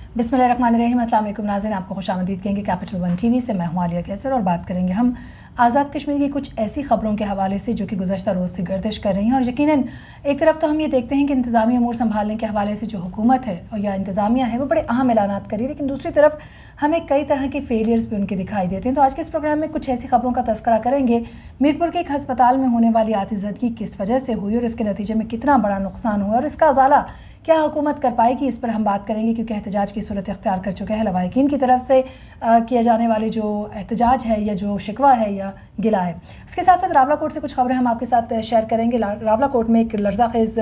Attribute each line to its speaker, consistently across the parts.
Speaker 1: बिस्मिल्लाहिर्रहमानिर्रहीम। अस्सलाम वालेकुम नाज़रीन, आपको खुशामदीद कहेंगे कैपिटल वन टीवी से। मैं हूँ आलिया कैसर और बात करेंगे हम आज़ाद कश्मीर की कुछ ऐसी ख़बरों के हवाले से जो कि गुज़श्ता रोज़ से गर्दिश कर रही हैं। और यकीनन एक तरफ तो हम ये देखते हैं कि इंतज़ामी अमूर संभालने के हवाले से जो हुकूमत है और या इंतज़ामिया है वो बड़े अहम ऐलानात करी, लेकिन दूसरी तरफ हमें कई तरह के फेलियर्स भी उनके दिखाई देते हैं। तो आज के इस प्रोग्राम में कुछ ऐसी खबरों का तज़किरा करेंगे। मीरपुर के एक हस्पताल में होने वाली आतिज़दगी किस वजह से हुई और इसके नतीजे में कितना बड़ा नुकसान हुआ और इसका अज़ाला क्या हुकूमत कर पाएगी, इस पर हम बात करेंगे, क्योंकि एहतजाज की सूरत इख्तियार कर चुके हैं। लवाहिकीन की तरफ से किया जाने वाले जो एहतजाज है या जो शिकवा है या गिला है, उसके साथ साथ रावलाकोट से कुछ खबरें हम आपके साथ शेयर करेंगे। रावलाकोट में एक लर्ज़ाखेज़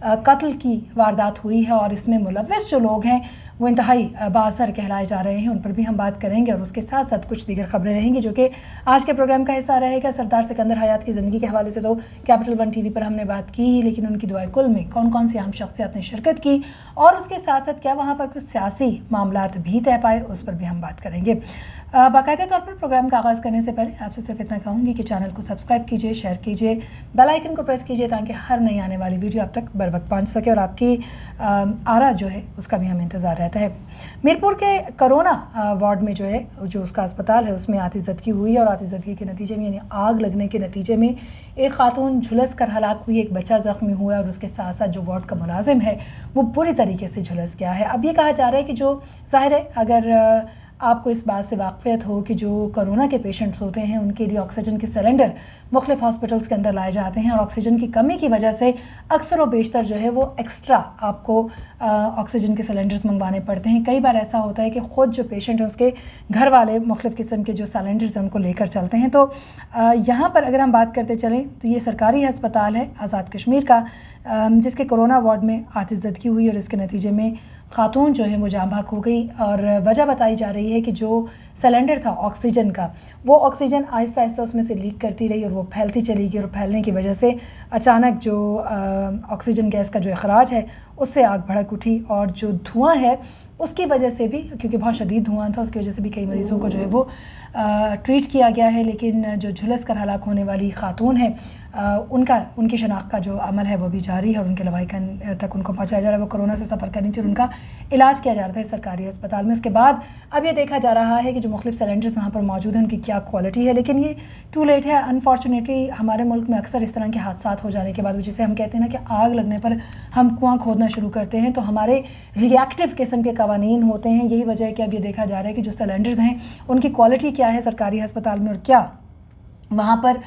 Speaker 1: कत्ल की वारदात हुई है और इसमें मुलव्विस जो लोग हैं वो इंतहाई बाअसर कहलाए जा रहे हैं, उन पर भी हम बात करेंगे। और उसके साथ साथ कुछ दीगर खबरें रहेंगी जो कि आज के प्रोग्राम का हिस्सा रहेगा। सरदार सिकंदर हयात की ज़िंदगी के हवाले से तो कैपिटल वन टीवी पर हमने बात की, लेकिन उनकी दुआए कुल में कौन कौन सी अहम शख्सियत ने शिरकत की और उसके साथ साथ क्या वहाँ पर कुछ सियासी मामलात भी तय पाए, उस पर भी हम बात करेंगे। बाकायदा तौर पर प्रोग्राम का आगाज़ करने से पहले आपसे सिर्फ इतना कहूँगी कि चैनल को सब्सक्राइब कीजिए, शेयर कीजिए, बेल आइकन को प्रेस कीजिए ताकि हर नई आने वाली वीडियो आप तक बर वक्त पहुँच सके और आपकी आरा जो है उसका भी हमें इंतज़ार रहता है। मीरपुर के कोरोना वार्ड में जो है जो उसका अस्पताल है उसमें आतिज़दगी हुई और आतिज़दगी के नतीजे में यानी आग लगने के नतीजे में एक खातून झुलस कर हलाक हुई, एक बच्चा ज़ख्मी हुआ और उसके साथ साथ जो वार्ड का मुलाजिम है वो बुरी तरीके से झुलस गया है। अब ये कहा जा रहा है कि जो ज़ाहिर है, अगर आपको इस बात से वाक़फ़ियत हो कि जो कोरोना के पेशेंट्स होते हैं उनके लिए ऑक्सीजन के सिलेंडर मुख्तलिफ हॉस्पिटल्स के अंदर लाए जाते हैं और ऑक्सीजन की कमी की वजह से अक्सर व बेशतर जो है वो एक्स्ट्रा आपको ऑक्सीजन के सिलेंडर्स मंगवाने पड़ते हैं। कई बार ऐसा होता है कि ख़ुद जो पेशेंट है उसके घर वाले मुख्तलिफ़ किस्म के जो सिलेंडर्स हैं उनको लेकर चलते हैं। तो यहाँ पर अगर हम बात करते चलें तो ये सरकारी हस्पताल है आज़ाद कश्मीर का, जिसके कोरोना वार्ड में आतिज़दगी हुई और इसके नतीजे में खातून जो है वो जाँ भाग हो गई। और वजह बताई जा रही है कि जो सिलेंडर था ऑक्सीजन का, वो ऑक्सीजन आहिस्ता आहिस्ता उसमें से लीक करती रही और वो फैलती चली गई और फैलने की वजह से अचानक जो ऑक्सीजन गैस का जो अखराज है उससे आग भड़क उठी और जो धुआं है उसकी वजह से भी, क्योंकि बहुत शदीद धुआं था, उसकी वजह से भी कई मरीज़ों को जो है वो ट्रीट किया गया है। लेकिन जो झुलस कर हलाक होने वाली खातून है उनकी शनाख्त का जो अमल है वो भी जारी है और उनके लवाहिकन तक उनको पहुँचाया जा रहा है। वो कोरोना से सफ़र करनी थी और उनका इलाज किया जा रहा था इस सरकारी अस्पताल में। उसके बाद अब ये देखा जा रहा है कि जो मुख्तलिफ सिलेंडर्स वहाँ पर मौजूद हैं उनकी क्या क्वालिटी है, लेकिन ये टू लेट है। अनफॉर्चुनेटली हमारे मुल्क में अक्सर इस तरह के हादसा हो जाने के बाद, जिसे हम कहते हैं ना कि आग लगने पर हम कुआँ खोदना शुरू करते हैं, तो हमारे रिएक्टिव किस्म के कवानीन होते हैं। यही वजह है कि अब ये देखा जा रहा है कि जो सिलेंडर्स हैं उनकी क्वालिटी क्या है सरकारी अस्पताल में और क्या वहाँ पर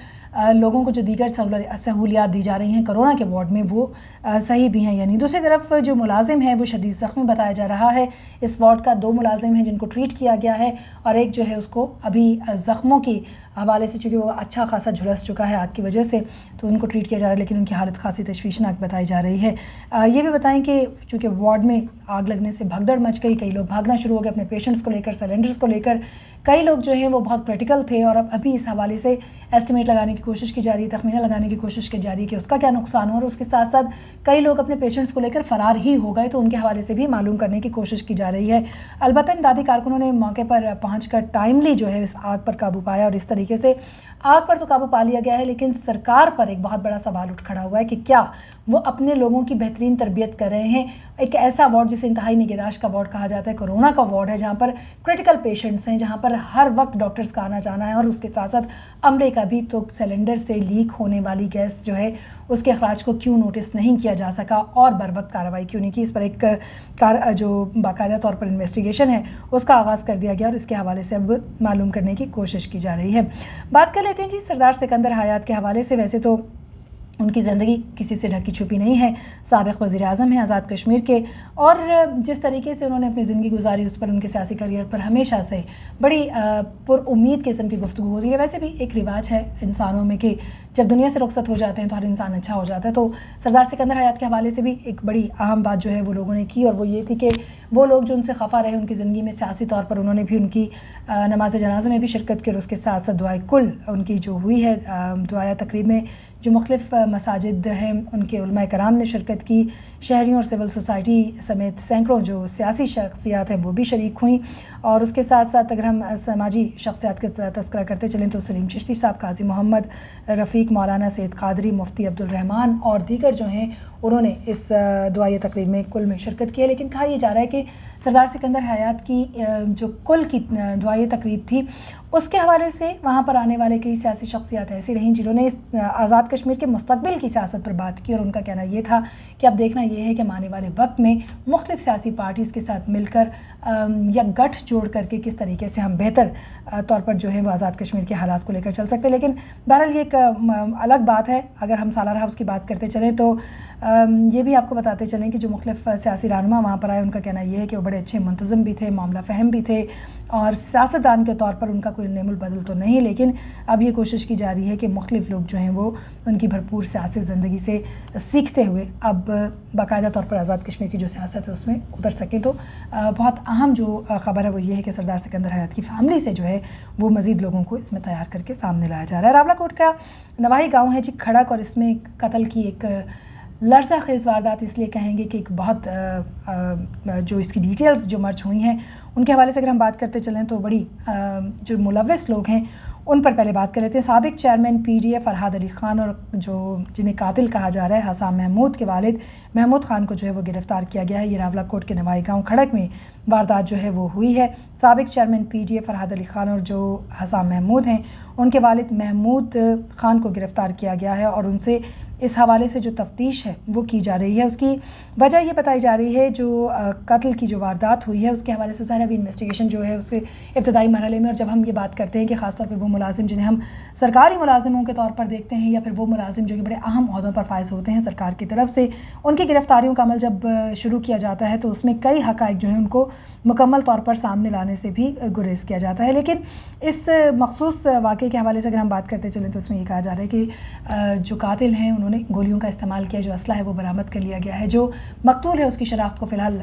Speaker 1: लोगों को जो दीगर सहूलियात दी जा रही हैं कोरोना के वार्ड में वो सही भी हैं या नहीं। दूसरी तरफ जो मुलाजिम है वो शदीद ज़ख्मी बताया जा रहा है। इस वार्ड का 2 मुलाजिम हैं जिनको ट्रीट किया गया है और एक जो है उसको अभी ज़ख्मों की हवाले से, चूँकि वो अच्छा खासा झुलस चुका है आग की वजह से, तो उनको ट्रीट किया जा रहा है, लेकिन उनकी हालत खासी तशवीशनाक बताई जा रही है। ये भी बताएं कि चूँकि वार्ड में आग लगने से भगदड़ मच गई, कई लोग भागना शुरू हो गए अपने पेशेंट्स को लेकर, सिलेंडर्स को लेकर। कई लोग जो हैं वो बहुत क्रिटिकल थे और अब अभी इस हवाले से एस्टिमेट लगाने की कोशिश की जा रही है, तखमीना लगाने की कोशिश की जा रही है कि उसका क्या नुकसान हो। और उसके साथ साथ कई लोग अपने पेशेंट्स को लेकर फ़रार ही हो गए, तो उनके हवाले से भी मालूम करने की कोशिश की जा रही है। अलबत्ता इमदादी कारकुनों ने मौके पर पहुंचकर टाइमली जो है इस आग पर काबू पाया और इस तरीके से आग पर तो काबू पा लिया गया है, लेकिन सरकार पर एक बहुत बड़ा सवाल उठ खड़ा हुआ है कि क्या वो अपने लोगों की बेहतरीन तरबियत कर रहे हैं। एक ऐसा वार्ड जिसे इंतहाई निगहदाश्त का वार्ड कहा जाता है, कोरोना का वार्ड है, जहाँ पर क्रिटिकल पेशेंट्स हैं, जहाँ पर हर वक्त डॉक्टर्स का आना जाना है और उसके साथ साथ अमले का भी, तो सिलेंडर से लीक होने वाली गैस जो है उसके अखराज को क्यों नोटिस नहीं किया जा सका और बर वक्त कार्रवाई क्यों नहीं की। इस पर एक जो बाकायदा तौर पर इन्वेस्टिगेशन है उसका आगाज़ कर दिया गया और इसके हवाले से अब मालूम करने की कोशिश की जा रही है। बात कर लेते हैं जी सरदार सिकंदर हयात के हवाले से। वैसे तो उनकी ज़िंदगी किसी से ढकी छुपी नहीं है, साबिक़ वज़ीर आज़म हैं आज़ाद कश्मीर के, और जिस तरीके से उन्होंने अपनी ज़िंदगी गुजारी उस पर, उनके सियासी करियर पर हमेशा से बड़ी पुरुम्मीद किस्म की गुफ्तगू होती है। वैसे भी एक रिवाज है इंसानों में कि जब दुनिया से रुखसत हो जाते हैं तो हर इंसान अच्छा हो जाता है। तो सरदार सिकंदर हयात के हवाले से भी एक बड़ी अहम बात जो है वो लोगों ने की और वो ये थी कि वो लोग जो उनसे खफा रहे उनकी ज़िंदगी में सियासी तौर पर, उन्होंने भी उनकी नमाज जनाज़ा में भी शिरकत की और उसके साथ साथ दुआए कुल उनकी जो हुई है दुआया तकरीब में जो मुख्तलिफ़ मसाजिद हैं उनके उलमा कराम ने शिरकत की। शहरियों और सिविल सोसाइटी समेत सैकड़ों जो सियासी शख्सियात हैं वो भी शरीक हुई। और उसके साथ साथ अगर हम समाजी शख्सियात का तस्करा करते चलें तो सलीम चिश्ती साहब, काजी मोहम्मद रफ़ीक, मौलाना सैयद कादरी, मुफ्ती अब्दुल रहमान और दीगर जो हैं उन्होंने इस दुआई तकरीब में कुल में शिरकत की है। लेकिन कहा यह जा रहा है कि सरदार सिकंदर हयात की जो कुल की दुआई तकरीब थी उसके हवाले से वहाँ पर आने वाले कई सियासी शख्सियात ऐसी रहीं जिन्होंने इस आज़ाद कश्मीर के मुस्तकबिल की सियासत पर बात की। और उनका कहना ये था कि अब देखना ये है कि आने वाले वक्त में मुख्तलिफ सियासी पार्टीज़ के साथ मिलकर या गठ जोड़ करके किस तरीके से हम बेहतर तौर पर जो है वो आज़ाद कश्मीर के हालात को लेकर चल सकते हैं। लेकिन बहरहाल ये एक अलग बात है। अगर हम सालार हाउस की बात करते चलें तो ये भी आपको बताते चलें कि जो मुख्तलिफ सियासी रहनुमा वहाँ पर आए उनका कहना ये है कि वो बड़े अच्छे मुंतज़म भी थे, मामला फ़हम भी थे और सियासतदान के तौर पर उनका कोई नेमुल बदल तो नहीं। लेकिन अब ये कोशिश की जा रही है कि मुख्तलिफ लोग जो हैं वो उनकी भरपूर सियासी ज़िंदगी से सीखते हुए अब बाकायदा तौर पर आज़ाद कश्मीर की जो सियासत है उसमें उतर सकें। तो बहुत अहम जो ख़बर है वो ये है कि सरदार सिकंदर हयात की फैमिली से जो है वो मज़ीद लोगों को इसमें तैयार करके सामने लाया जा रहा है। रावलाकोट का नवाही गाँव है जी खड़क और इसमें कत्ल की एक लर्ज़ा खेज़ वारदात इसलिए कहेंगे कि एक बहुत जो इसकी डिटेल्स जो मर्ज हुई हैं उनके हवाले से अगर हम बात करते चलें तो बड़ी जो मुलव्वस लोग हैं उन पर पहले बात कर लेते हैं। साबिक चेयरमैन पीडीए फरहाद अली ख़ान और जो जिन्हें कातिल कहा जा रहा है हसाम महमूद के वालिद महमूद ख़ान को जो है वो गिरफ़्तार किया गया है। ये रावलाकोट के नवाई गाँव खड़क में वारदात जो है वो हुई है। साबिक चेयरमैन पीडीए फरहाद अली ख़ान और जो हसाम महमूद हैं उनके वालिद महमूद ख़ान को गिरफ़्तार किया गया है और उनसे इस हवाले से जो तफ्तीश है वो की जा रही है। उसकी वजह ये बताई जा रही है जो कत्ल की जो वारदात हुई है उसके हवाले से सारा भी इन्वेस्टिगेशन जो है उसके इब्तदाई मरहले में। और जब हम ये बात करते हैं कि ख़ास तौर पे वो मुलाजिम जिन्हें हम सरकारी मुलाजिमों के तौर पर देखते हैं या फिर वो मुलाजिम जो कि बड़े अहम ओहदों पर फायज होते हैं सरकार की तरफ से, उनकी गिरफ़्तारियों का अमल जब शुरू किया जाता है तो उसमें कई हक़ाइक़ जो हैं उनको मुकम्मल तौर पर सामने लाने से भी गुरेज़ किया जाता है। लेकिन इस मखसूस वाक़े के हवाले से अगर हम बात करते चलें तो उसमें ये कहा जा रहा है कि जो कातिल हैं उन्होंने गोलियों का इस्तेमाल किया, जो असला है वो बरामद कर लिया गया है, जो मकतूल है उसकी शनाख्त को फ़िलहाल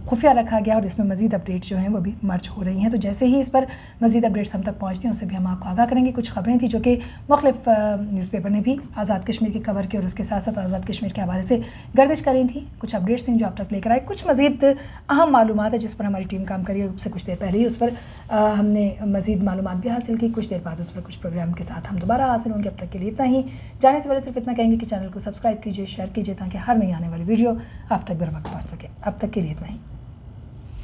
Speaker 1: खुफिया रखा गया और इसमें मज़ीद अपडेट्स जो हैं वो भी मर्ज हो रही हैं। तो जैसे ही इस पर मज़ीद अपडेट्स हम तक पहुँचती हैं उससे भी हम आपको आगाह करेंगे। कुछ ख़बरें थी जो कि मुख्तलिफ न्यूज़पेपर ने भी आज़ाद कश्मीर की कवर की और उसके साथ साथ आज़ाद कश्मीर के हवाले से गर्दिश करी थी। कुछ अपडेट्स थी जो आप तक लेकर आए, कुछ मज़ीद अहम मालूमात है जिस पर हमारी टीम काम करी है उससे कुछ देर पहले ही उस पर हमने मज़ीद मालूमात भी हासिल की। कुछ देर बाद उस पर कुछ प्रोग्राम के साथ हम दोबारा हासिल होंगे। अब तक के लिए इतना ही। जाने से पहले सिर्फ इतना कहेंगे कि चैनल को सब्सक्राइब कीजिए, शेयर कीजिए ताकि हर नई आने वाली वीडियो आप तक बर वक्त पहुँच सके। अब तक के लिए इतना ही।